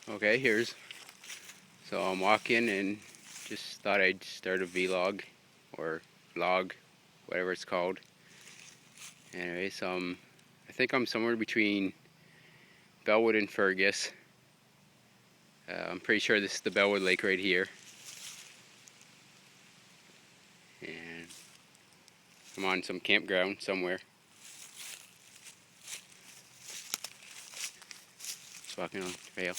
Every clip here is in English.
Okay, so I'm walking and just thought I'd start a vlog or vlog, whatever it's called. Anyways, I think I'm somewhere between Bellwood and Fergus. I'm pretty sure this is the Bellwood Lake right here. And I'm on some campground somewhere. Just walking on the trail.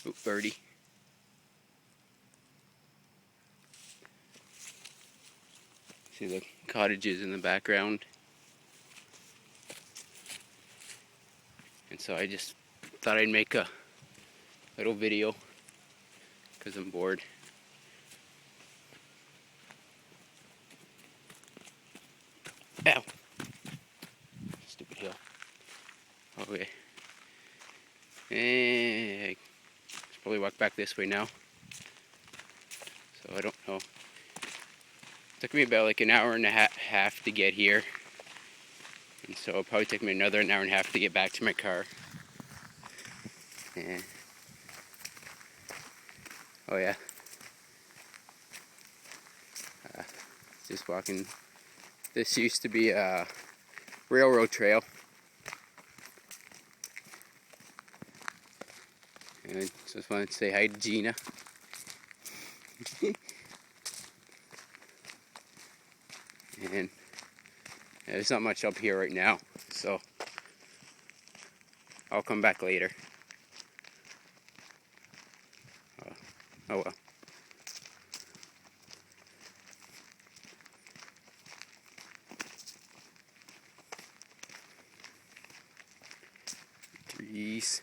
Oop, birdie. See the cottages in the background. And so I just thought I'd make a little video because I'm bored. Ow! Stupid hill. Okay. And I should probably walk back this way now. So I don't know. It took me about like an hour and a half to get here. And so it'll probably take me another an hour and a half to get back to my car. And oh yeah. Just walking. This used to be a railroad trail. And I just wanted to say hi to Gina. And there's not much up here right now, so I'll come back later. Oh well. Trees.